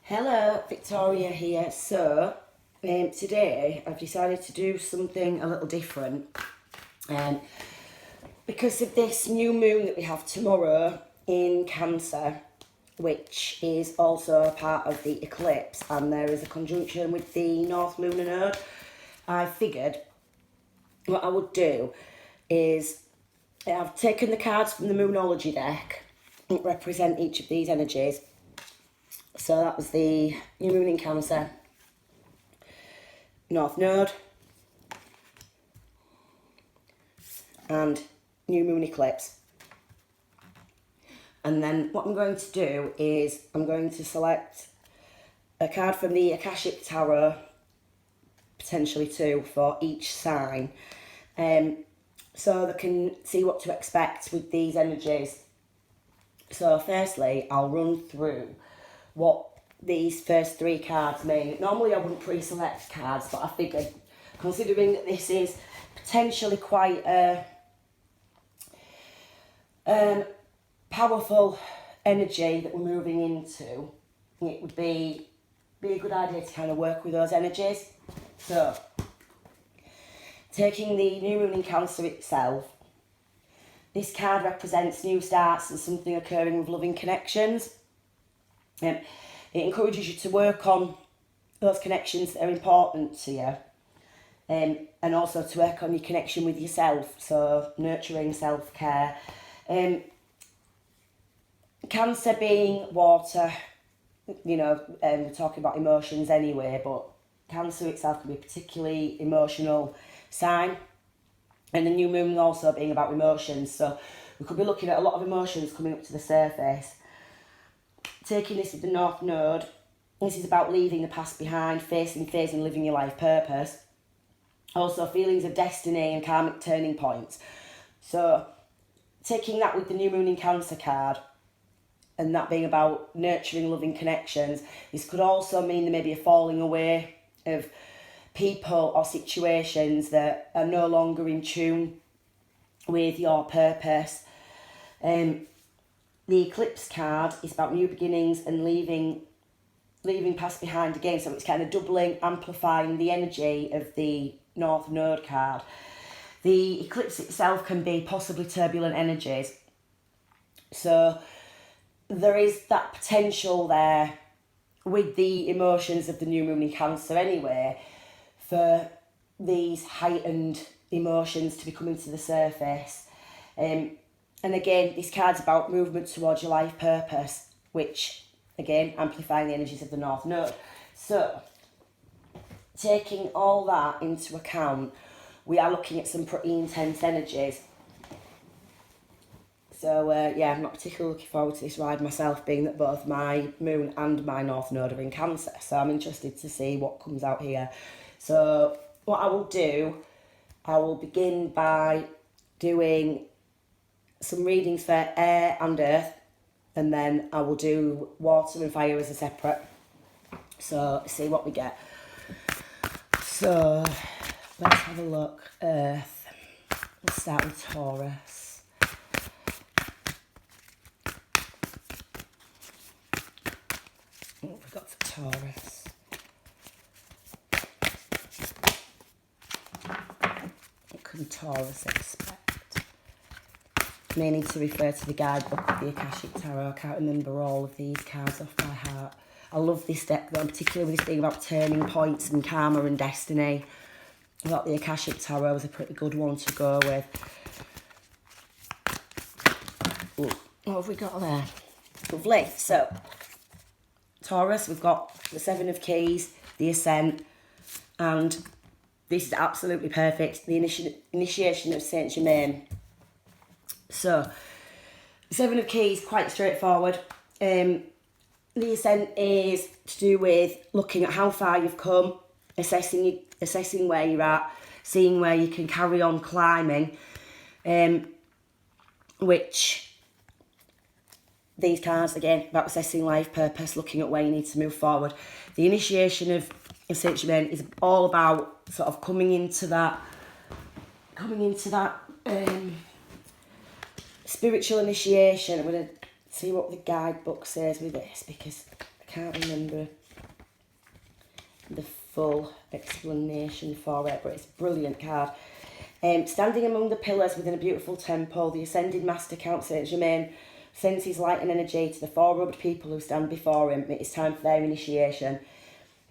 Hello, Victoria here. So, today I've decided to do something a little different. Because of this new moon that we have tomorrow in Cancer, which is also a part of the eclipse, and there is a conjunction with the North Lunar Node, I figured what I would do is I've taken the cards from the Moonology deck that represent each of these energies. So that was the new moon in Cancer, North Node, and new moon eclipse. And then what I'm going to do is I'm going to select a card from the Akashic Tarot, potentially two, for each sign, so they can see what to expect with these energies. So firstly, I'll run through what these first three cards mean. Normally I wouldn't pre-select cards, but I figured, considering that this is potentially quite a powerful energy that we're moving into, it would be a good idea to kind of work with those energies. So, taking the new moon in Cancer itself, this card represents new starts and something occurring with loving connections. It encourages you to work on those connections that are important to you, and also to work on your connection with yourself, so nurturing self-care. Cancer being water, we're talking about emotions anyway, but Cancer itself can be a particularly emotional sign, and the new moon also being about emotions, so we could be looking at a lot of emotions coming up to the surface. Taking this with the North Node, this is about leaving the past behind, facing fears and living your life purpose. Also feelings of destiny and karmic turning points. So taking that with the new moon in Cancer card, and that being about nurturing loving connections, this could also mean there may be a falling away of people or situations that are no longer in tune with your purpose. The Eclipse card is about new beginnings and leaving past behind again, so it's kind of doubling, amplifying the energy of the North Node card. The eclipse itself can be possibly turbulent energies, so there is that potential there with the emotions of the new moon in Cancer anyway, for these heightened emotions to be coming to the surface. And again, this card's about movement towards your life purpose, which, again, amplifying the energies of the North Node. So, taking all that into account, we are looking at some pretty intense energies. So, I'm not particularly looking forward to this ride myself, being that both my moon and my North Node are in Cancer. So I'm interested to see what comes out here. So, what I will do, I will begin by doing some readings for air and earth, and then I will do water and fire as a separate, so see what we get. So let's have a look. Earth, let's start with Taurus. What have we got for Taurus? What can Taurus expect? May need to refer to the guidebook of the Akashic Tarot. I can't remember all of these cards off by heart. I love this deck though, particularly with this thing about turning points and karma and destiny. I thought the Akashic Tarot was a pretty good one to go with. Ooh, what have we got there? Lovely. So, Taurus, we've got the Seven of Keys, the Ascent, and this is absolutely perfect, the initiation of Saint Germain. So, Seven of Keys, quite straightforward. The Ascent is to do with looking at how far you've come, assessing where you're at, seeing where you can carry on climbing, which these cards, again, about assessing life purpose, looking at where you need to move forward. The initiation of Saint Germain is all about sort of coming into that spiritual initiation. I'm going to see what the guidebook says with this, because I can't remember the full explanation for it, but it's a brilliant card. Standing among the pillars within a beautiful temple, the ascended master Count Saint Germain sends his light and energy to the four-robed people who stand before him. It is time for their initiation.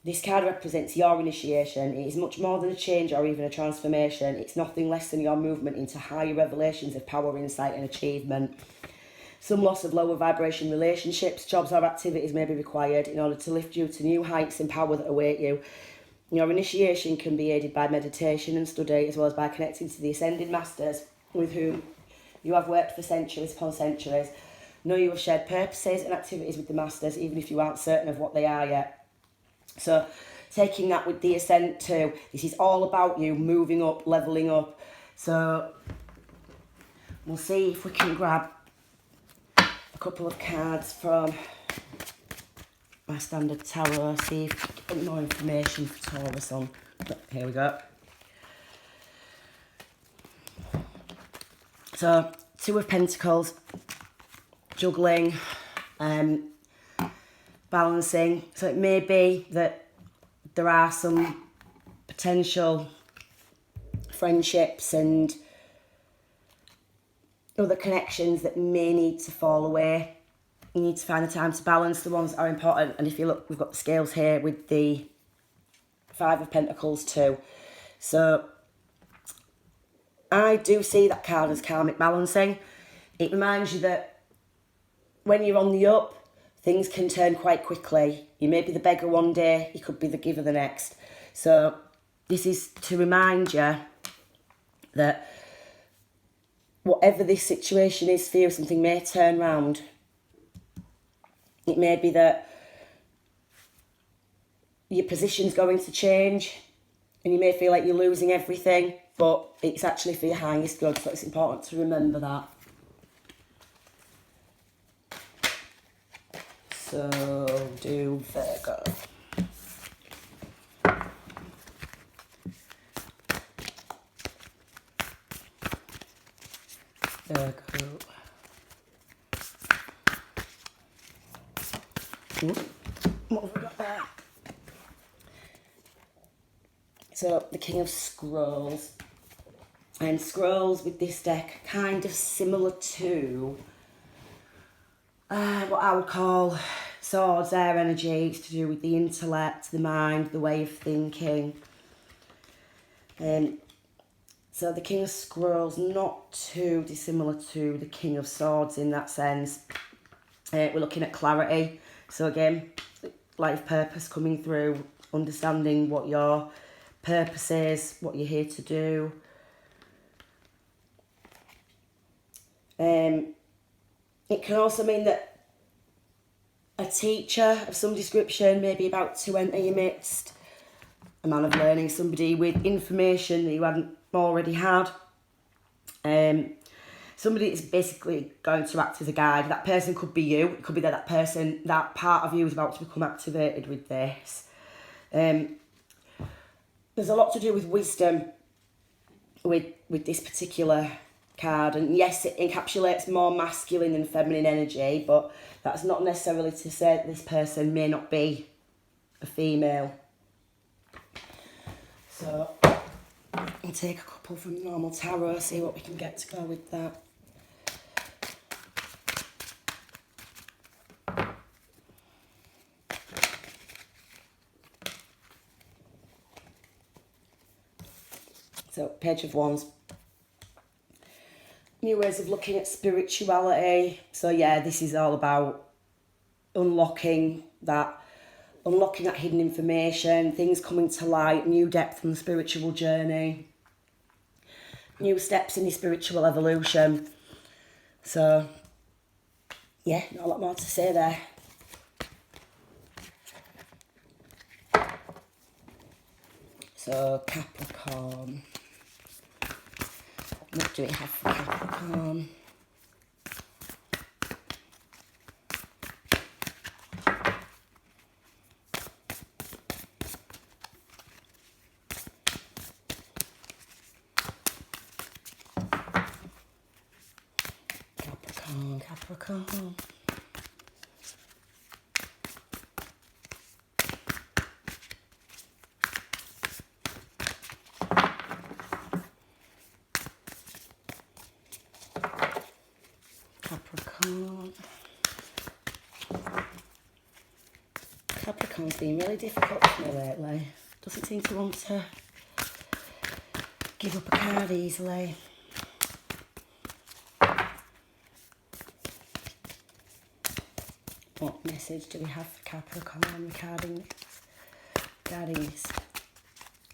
This card represents your initiation. It is much more than a change or even a transformation. It's nothing less than your movement into higher revelations of power, insight and achievement. Some loss of lower vibration relationships, jobs or activities may be required in order to lift you to new heights and power that await you. Your initiation can be aided by meditation and study, as well as by connecting to the ascended masters with whom you have worked for centuries upon centuries. Know you have shared purposes and activities with the masters, even if you aren't certain of what they are yet. So, taking that with the ascent too, this is all about you moving up, levelling up. So, we'll see if we can grab a couple of cards from my standard tarot, see if we can get more information for Taurus on. Here we go. So, Two of Pentacles, juggling, balancing. So it may be that there are some potential friendships and other connections that may need to fall away. You need to find the time to balance the ones that are important. And if you look, we've got the scales here with the Five of Pentacles too. So I do see that card as karmic balancing. It reminds you that when you're on the up, things can turn quite quickly. You may be the beggar one day, you could be the giver the next. So this is to remind you that whatever this situation is for you, something may turn round. It may be that your position's going to change and you may feel like you're losing everything, but it's actually for your highest good, so it's important to remember that. So, do Virgo. Virgo. What have we got there? So, the King of Scrolls. And scrolls with this deck kind of similar to what I would call swords, air energy. It's to do with the intellect, the mind, the way of thinking. So the King of Scrolls, not too dissimilar to the King of Swords in that sense. We're looking at clarity. So again, life purpose coming through, understanding what your purpose is, what you're here to do. It can also mean that a teacher of some description may be about to enter your midst, a man of learning, somebody with information that you hadn't already had, somebody that's basically going to act as a guide. That person could be you. It could be that person, that part of you is about to become activated with this. There's a lot to do with wisdom with this particular card, and yes, it encapsulates more masculine than feminine energy, but that's not necessarily to say that this person may not be a female. So I'll take a couple from normal tarot, see what we can get to go with that. So Page of Wands. New ways of looking at spirituality. So yeah, this is all about unlocking that hidden information, things coming to light, new depth on the spiritual journey, new steps in your spiritual evolution. So yeah, not a lot more to say there. So Capricorn. What do we have for Capricorn? Capricorn. Capricorn's been really difficult for me lately. Doesn't seem to want to give up a card easily. What message do we have for Capricorn regarding this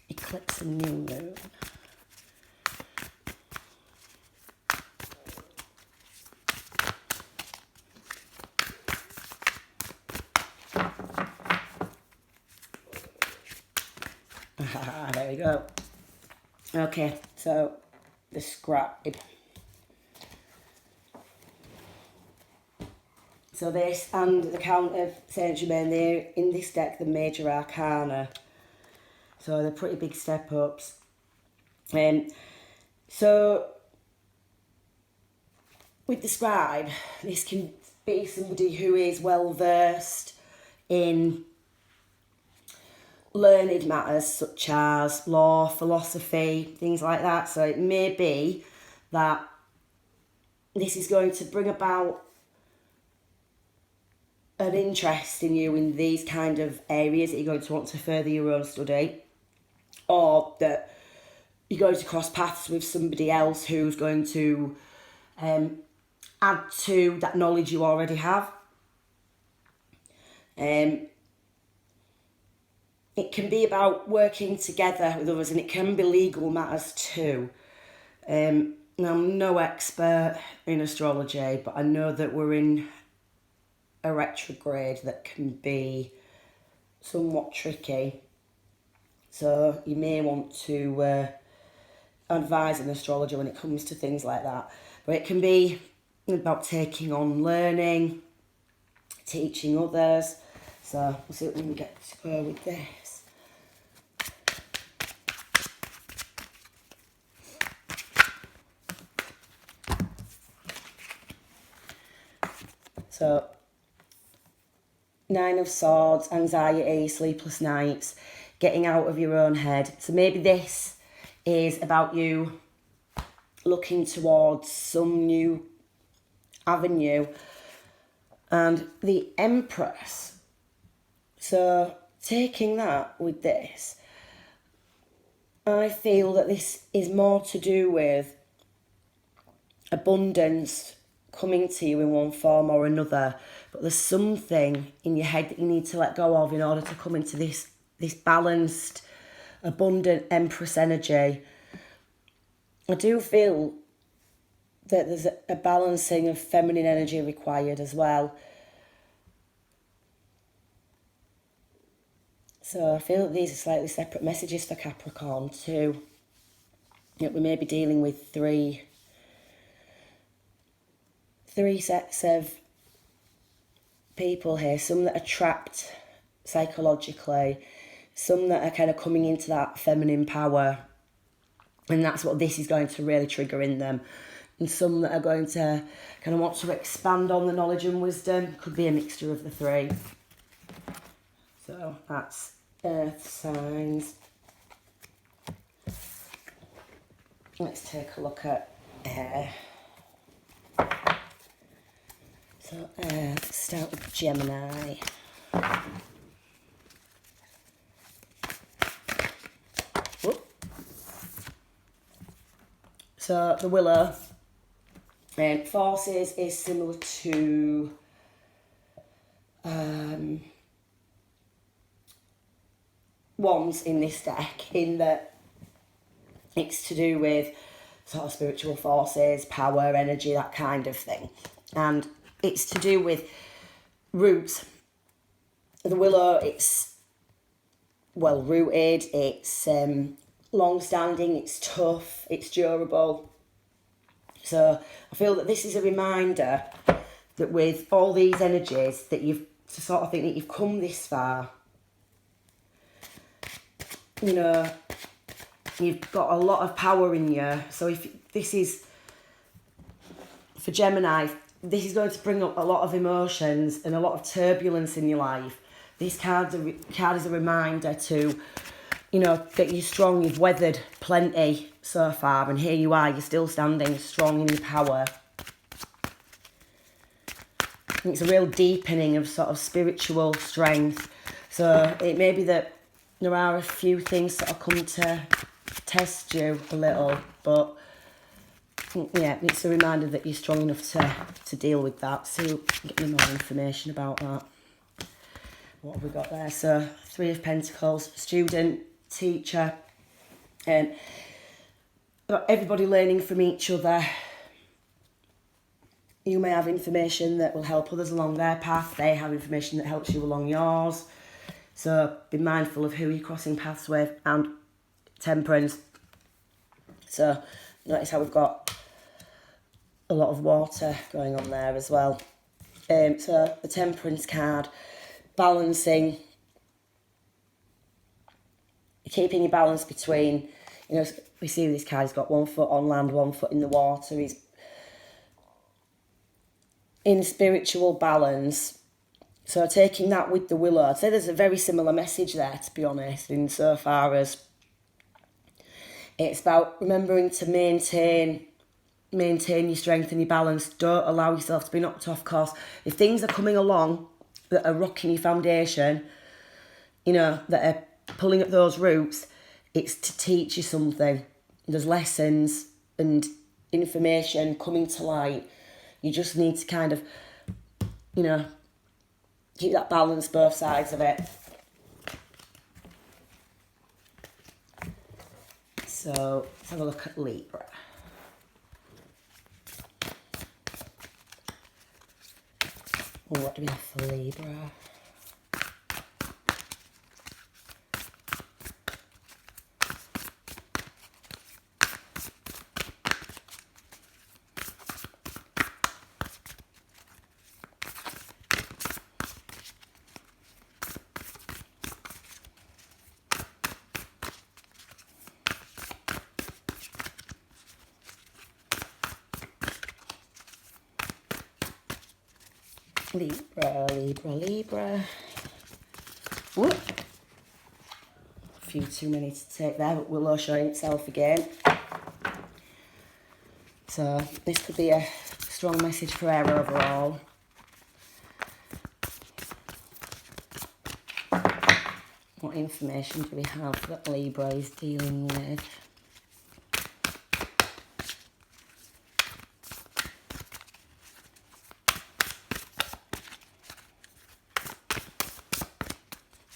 eclipse and new moon? There we go. Okay, so the scribe. So this and the Count of Saint Germain, they're in this deck, the major arcana. So they're pretty big step ups. So with the scribe, this can be somebody who is well versed in learned matters such as law, philosophy, things like that. So it may be that this is going to bring about an interest in you in these kind of areas that you're going to want to further your own study, or that you're going to cross paths with somebody else who's going to add to that knowledge you already have. It can be about working together with others, and it can be legal matters too. Now, I'm no expert in astrology, but I know that we're in a retrograde that can be somewhat tricky. So you may want to advise an astrologer when it comes to things like that. But it can be about taking on learning, teaching others. So we'll see what we can get to go with this. So, 9 of Swords, anxiety, sleepless nights, getting out of your own head. So maybe this is about you looking towards some new avenue. And the Empress. So taking that with this, I feel that this is more to do with abundance coming to you in one form or another, but there's something in your head that you need to let go of in order to come into this balanced, abundant Empress energy. I do feel that there's a balancing of feminine energy required as well. So I feel that these are slightly separate messages for Capricorn too. That we may be dealing with three sets of people here. Some that are trapped psychologically, some that are kind of coming into that feminine power, and that's what this is going to really trigger in them. And some that are going to kind of want to expand on the knowledge and wisdom. Could be a mixture of the three. So that's earth signs. Let's take a look at air. So let's start with Gemini. Whoop. So the Willow forces is similar to Wands in this deck, in that it's to do with sort of spiritual forces, power, energy, that kind of thing. And it's to do with roots. The Willow, it's well rooted, it's long-standing, it's tough, it's durable. So I feel that this is a reminder that with all these energies that you've to sort of think that you've come this far. You know, you've got a lot of power in you. So if this is, for Gemini, this is going to bring up a lot of emotions and a lot of turbulence in your life. This card is a reminder to, you know, that you're strong, you've weathered plenty so far, and here you are, you're still standing strong in your power. It's a real deepening of sort of spiritual strength. So it may be that there are a few things that will come to test you a little, but yeah, it's a reminder that you're strong enough to deal with that. So get me more information about that. What have we got there? So 3 of Pentacles, student, teacher, and everybody learning from each other. You may have information that will help others along their path. They have information that helps you along yours. So be mindful of who you're crossing paths with. And Temperance. So notice how we've got a lot of water going on there as well. So the Temperance card, balancing, keeping your balance between, you know, we see this card, he's got 1 foot on land, 1 foot in the water. He's in spiritual balance. So taking that with the Willow, I'd say there's a very similar message there, to be honest, insofar as it's about remembering to maintain your strength and your balance. Don't allow yourself to be knocked off course. If things are coming along that are rocking your foundation, you know, that are pulling at those roots, it's to teach you something. There's lessons and information coming to light. You just need to kind of, you know, keep that balance, both sides of it. So let's have a look at Libra. Well, what do we have for Libra? Libra. Whoop. A few too many to take there, but Willow showing itself again. So this could be a strong message for air overall. What information do we have that Libra is dealing with?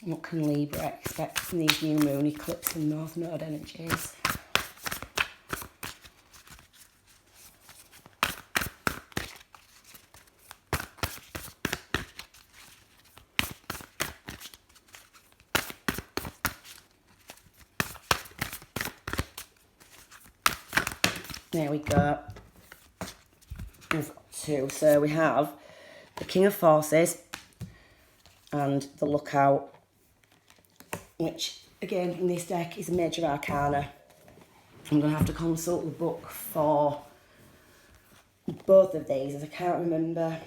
What can Libra expect from these new moon, eclipse and north node energies? There we go. We've got 2. So we have the King of Forces and the Lookout, which again in this deck is a major arcana. I'm going to have to consult the book for both of these, as I can't remember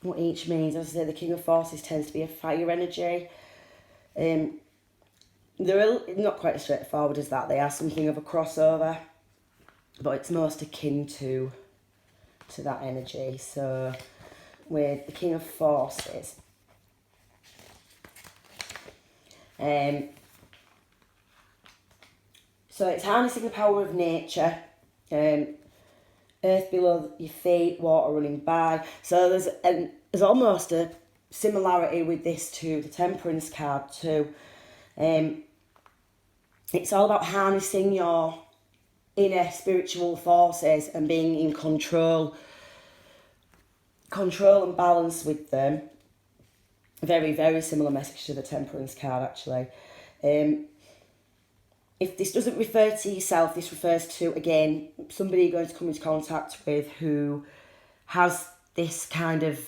what each means. As I say, the King of Forces tends to be a fire energy. They're not quite as straightforward as that. They are something of a crossover, but it's most akin to that energy. So with the King of Forces, so it's harnessing the power of nature, earth below your feet, water running by. So there's almost a similarity with this to the Temperance card too. It's all about harnessing your inner spiritual forces and being in control and balance with them. Very, very similar message to the Temperance card, actually. If this doesn't refer to yourself, this refers to, again, somebody you're going to come into contact with who has this kind of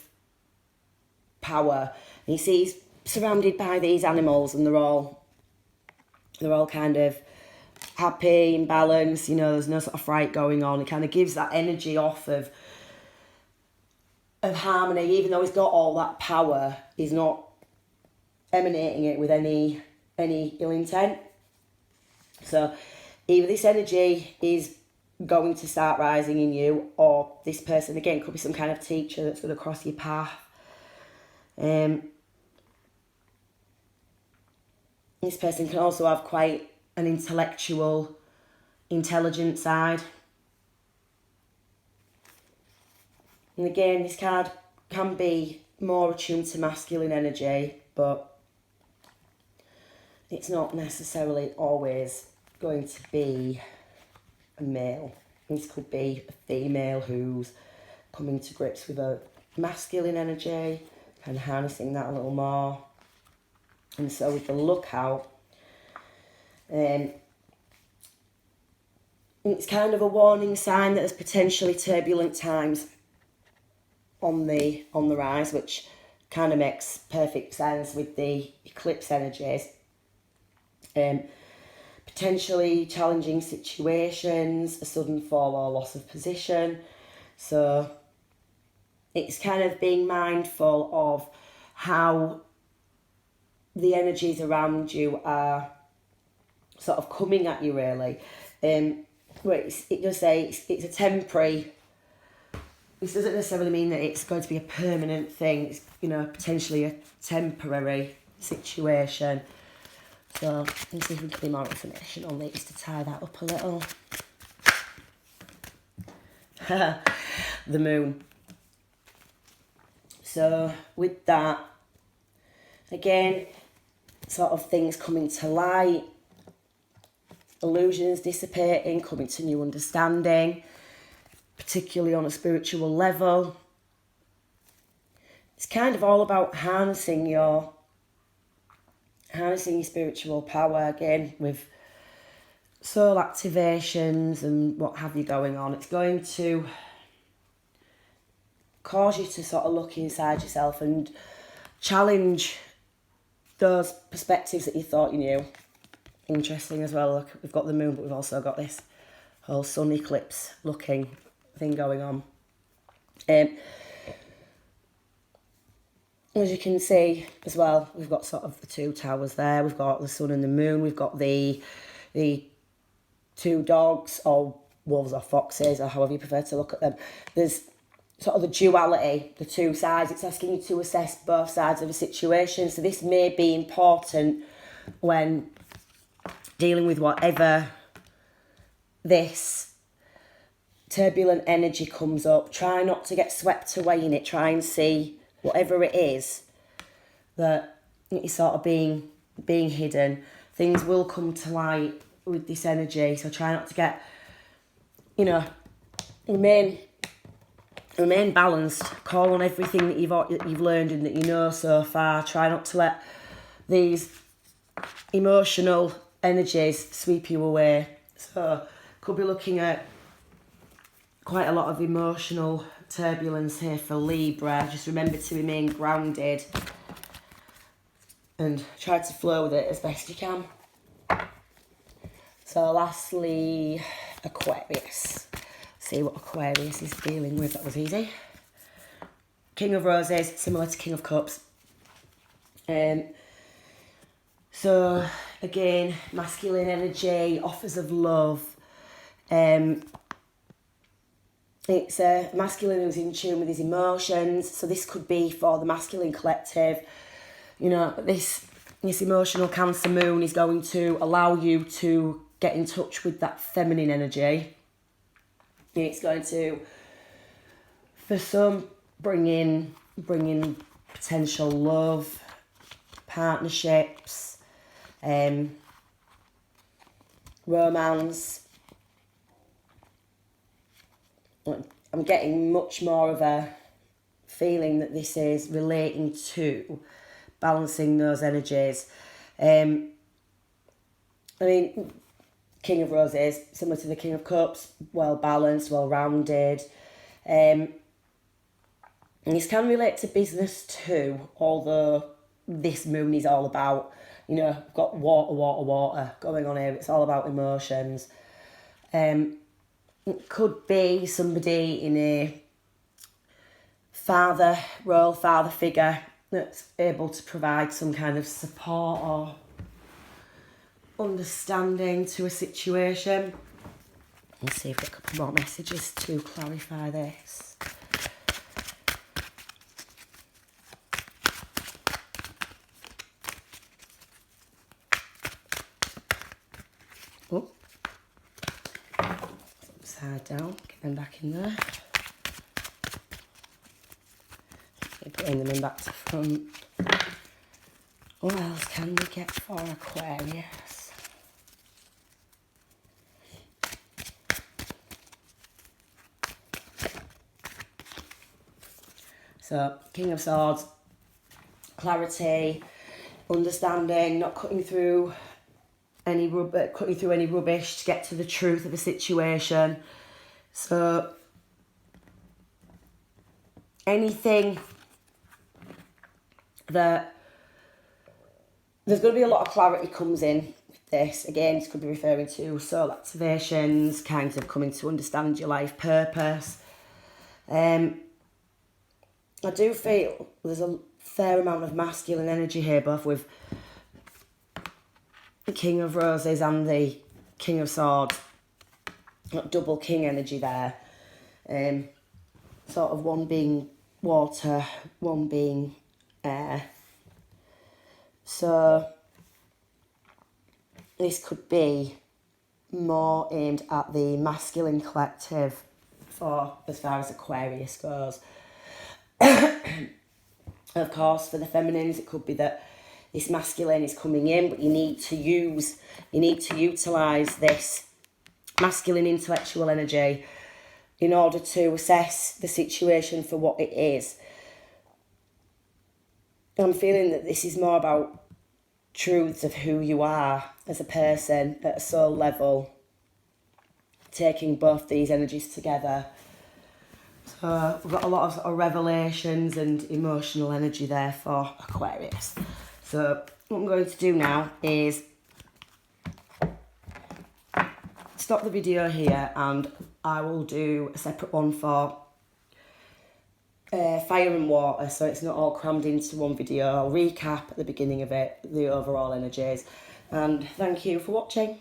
power. And you see he's surrounded by these animals and they're all kind of happy and balanced, you know, there's no sort of fright going on. It kind of gives that energy off of harmony. Even though he's got all that power, he's not emanating it with any ill intent. So either this energy is going to start rising in you, or this person, again, could be some kind of teacher that's going to cross your path, This person can also have quite an intellectual, intelligent side. And again, this card can be more attuned to masculine energy, but it's not necessarily always going to be a male. This could be a female who's coming to grips with a masculine energy and harnessing that a little more. And so with the Lookout, it's kind of a warning sign that there's potentially turbulent times on the rise, which kind of makes perfect sense with the eclipse energies. Potentially challenging situations, a sudden fall or loss of position. So it's kind of being mindful of how the energies around you are sort of coming at you, really. It does say it's a temporary. This doesn't necessarily mean that it's going to be a permanent thing. It's, potentially a temporary situation. So let's see if we can get more information on these to tie that up a little. The moon. So with that, again, sort of things coming to light, illusions dissipating, coming to new understanding, particularly on a spiritual level. It's kind of all about harnessing your spiritual power, again, with soul activations and what have you going on. It's going to cause you to sort of look inside yourself and challenge those perspectives that you thought you knew. Interesting as well. Look, we've got the moon, but we've also got this whole sun eclipse looking thing going on. As you can see as well, we've got sort of the two towers there. We've got the sun and the moon. We've got the two dogs, or wolves or foxes, or however you prefer to look at them. There's sort of the duality, the two sides. It's asking you to assess both sides of a situation. So this may be important when dealing with whatever this turbulent energy comes up. Try not to get swept away in it. Try and see whatever it is that is sort of being hidden. Things will come to light with this energy. So try not to get, remain balanced. Call on everything that you've learned and that you know so far. Try not to let these emotional energies sweep you away. So could be looking at quite a lot of emotional turbulence here for Libra. Just remember to remain grounded and try to flow with it as best you can. So lastly, Aquarius. See what Aquarius is dealing with. That was easy. King of Roses, similar to King of Cups. So again, masculine energy, offers of love. It's a masculine who's in tune with his emotions. So this could be for the masculine collective. This emotional Cancer moon is going to allow you to get in touch with that feminine energy. It's going to, for some, bring in potential love, partnerships, romance. I'm getting much more of a feeling that this is relating to balancing those energies. King of Roses, similar to the King of Cups, well balanced, well rounded. And this can relate to business too, although this moon is all about, we've got water going on here. It's all about emotions. It could be somebody in a father figure that's able to provide some kind of support or understanding to a situation. Let's see if we've got a couple more messages to clarify this. upside down, get them back in there. Putting them in back to front. What else can we get for Aquarius? So, King of Swords, clarity, understanding, not cutting through any rubbish to get to the truth of a situation. So, anything that there's going to be a lot of clarity comes in with this. Again, this could be referring to soul activations, kind of coming to understand your life purpose. I do feel there's a fair amount of masculine energy here, both with the King of Roses and the King of Swords. Got double king energy there. Sort of one being water, one being air. So this could be more aimed at the masculine collective for as far as Aquarius goes. Of course, for the feminines, it could be that this masculine is coming in, but you need to utilise this masculine intellectual energy in order to assess the situation for what it is. I'm feeling that this is more about truths of who you are as a person at a soul level, taking both these energies together. So we've got a lot of sort of revelations and emotional energy there for Aquarius. So what I'm going to do now is stop the video here, and I will do a separate one for fire and water, so it's not all crammed into one video. I'll recap at the beginning of it, the overall energies. And thank you for watching.